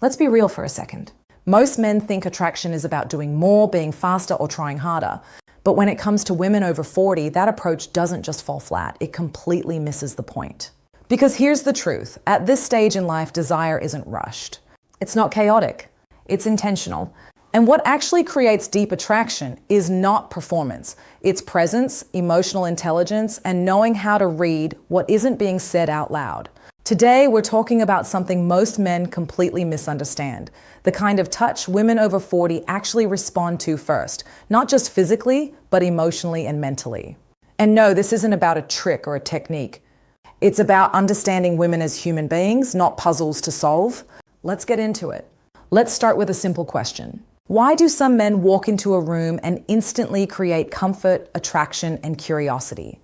Let's be real for a second. Most men think attraction is about doing more, being faster, or trying harder. But when it comes to women over 40, that approach doesn't just fall flat, it completely misses the point. Because here's the truth, at this stage in life, desire isn't rushed. It's not chaotic, it's intentional. And what actually creates deep attraction is not performance. It's presence, emotional intelligence, and knowing how to read what isn't being said out loud. Today, we're talking about something most men completely misunderstand. The kind of touch women over 40 actually respond to first, not just physically, but emotionally and mentally. And no, this isn't about a trick or a technique. It's about understanding women as human beings, not puzzles to solve. Let's get into it. Let's start with a simple question. Why do some men walk into a room and instantly create comfort, attraction, and curiosity,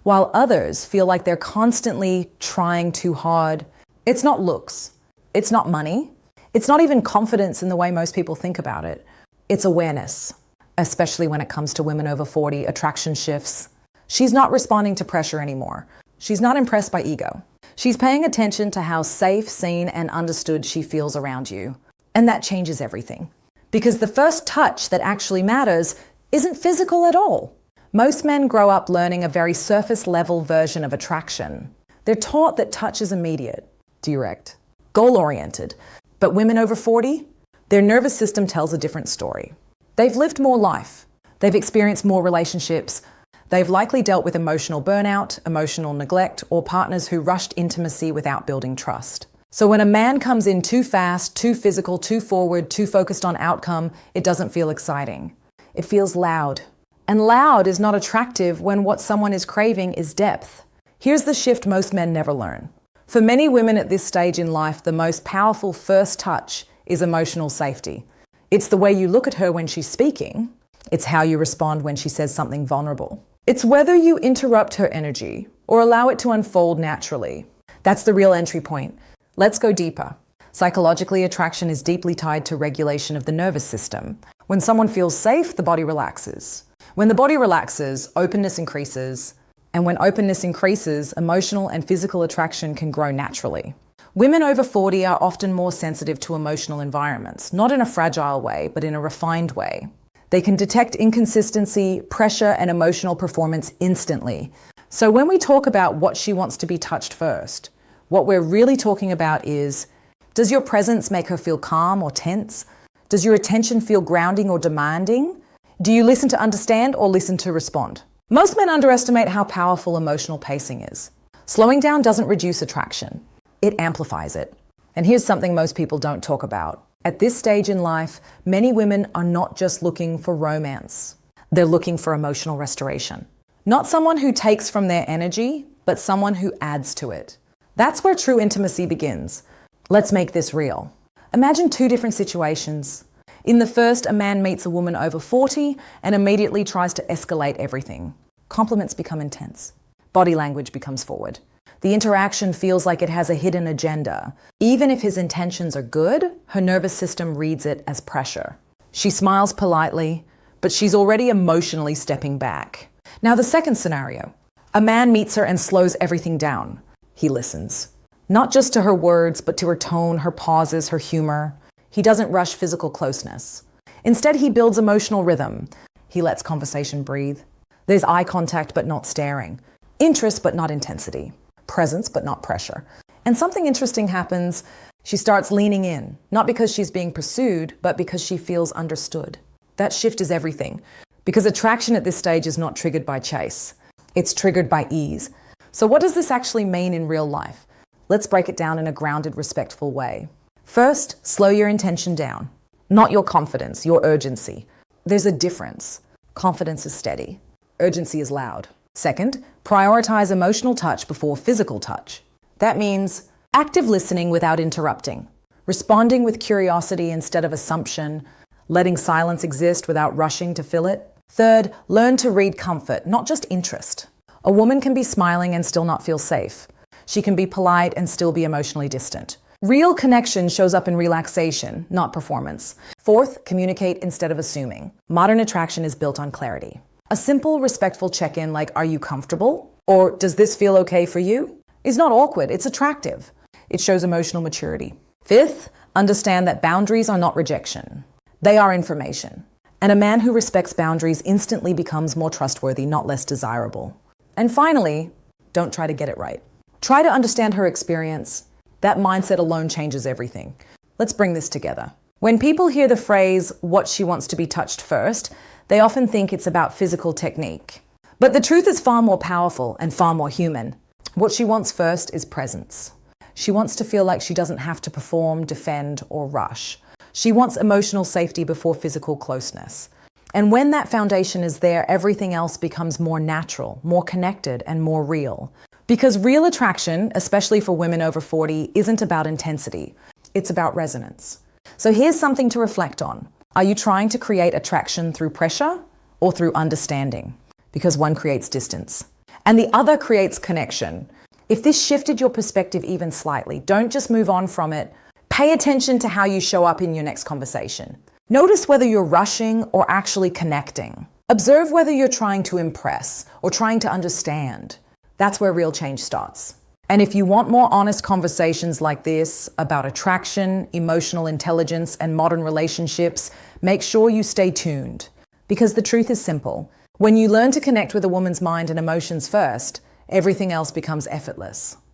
while others feel like they're constantly trying too hard? It's not looks. It's not money. It's not even confidence in the way most people think about it. It's awareness, especially when it comes to women over 40, attraction shifts. She's not responding to pressure anymore. She's not impressed by ego. She's paying attention to how safe, seen, and understood she feels around you. And that changes everything. Because the first touch that actually matters isn't physical at all. Most men grow up learning a very surface-level version of attraction. They're taught that touch is immediate, direct, goal-oriented. But women over 40, their nervous system tells a different story. They've lived more life. They've experienced more relationships. They've likely dealt with emotional burnout, emotional neglect, or partners who rushed intimacy without building trust. So when a man comes in too fast, too physical, too forward, too focused on outcome, it doesn't feel exciting. It feels loud. And loud is not attractive when what someone is craving is depth. Here's the shift most men never learn. For many women at this stage in life, the most powerful first touch is emotional safety. It's the way you look at her when she's speaking. It's how you respond when she says something vulnerable. It's whether you interrupt her energy or allow it to unfold naturally. That's the real entry point. Let's go deeper. Psychologically, attraction is deeply tied to regulation of the nervous system. When someone feels safe, the body relaxes. When the body relaxes, openness increases. And when openness increases, emotional and physical attraction can grow naturally. Women over 40 are often more sensitive to emotional environments, not in a fragile way, but in a refined way. They can detect inconsistency, pressure, and emotional performance instantly. So when we talk about what she wants to be touched first, what we're really talking about is, does your presence make her feel calm or tense? Does your attention feel grounding or demanding? Do you listen to understand or listen to respond? Most men underestimate how powerful emotional pacing is. Slowing down doesn't reduce attraction. It amplifies it. And here's something most people don't talk about. At this stage in life, many women are not just looking for romance. They're looking for emotional restoration. Not someone who takes from their energy, but someone who adds to it. That's where true intimacy begins. Let's make this real. Imagine two different situations. In the first, a man meets a woman over 40 and immediately tries to escalate everything. Compliments become intense. Body language becomes forward. The interaction feels like it has a hidden agenda. Even if his intentions are good, her nervous system reads it as pressure. She smiles politely, but she's already emotionally stepping back. Now the second scenario. A man meets her and slows everything down. He listens. Not just to her words, but to her tone, her pauses, her humor. He doesn't rush physical closeness. Instead, he builds emotional rhythm. He lets conversation breathe. There's eye contact, but not staring. Interest, but not intensity. Presence, but not pressure. And something interesting happens. She starts leaning in, not because she's being pursued, but because she feels understood. That shift is everything. Because attraction at this stage is not triggered by chase. It's triggered by ease. So what does this actually mean in real life? Let's break it down in a grounded, respectful way. First, slow your intention down. Not your confidence, your urgency. There's a difference. Confidence is steady. Urgency is loud. Second, prioritize emotional touch before physical touch. That means active listening without interrupting. Responding with curiosity instead of assumption. Letting silence exist without rushing to fill it. Third, learn to read comfort, not just interest. A woman can be smiling and still not feel safe. She can be polite and still be emotionally distant. Real connection shows up in relaxation, not performance. Fourth, communicate instead of assuming. Modern attraction is built on clarity. A simple, respectful check-in like, are you comfortable? Or does this feel okay for you? Is not awkward, it's attractive. It shows emotional maturity. Fifth, Understand that boundaries are not rejection. They are information. And a man who respects boundaries instantly becomes more trustworthy, not less desirable. And finally, don't try to get it right. Try to understand her experience. That mindset alone changes everything. Let's bring this together. When people hear the phrase, "what she wants to be touched first," they often think it's about physical technique. But the truth is far more powerful and far more human. What she wants first is presence. She wants to feel like she doesn't have to perform, defend, or rush. She wants emotional safety before physical closeness. And when that foundation is there, everything else becomes more natural, more connected, and more real. Because real attraction, especially for women over 40, isn't about intensity. It's about resonance. So here's something to reflect on. Are you trying to create attraction through pressure or through understanding? Because one creates distance and the other creates connection. If this shifted your perspective even slightly, don't just move on from it. Pay attention to how you show up in your next conversation. Notice whether you're rushing or actually connecting. Observe whether you're trying to impress or trying to understand. That's where real change starts. And if you want more honest conversations like this about attraction, emotional intelligence, and modern relationships, make sure you stay tuned. Because the truth is simple. When you learn to connect with a woman's mind and emotions first, everything else becomes effortless.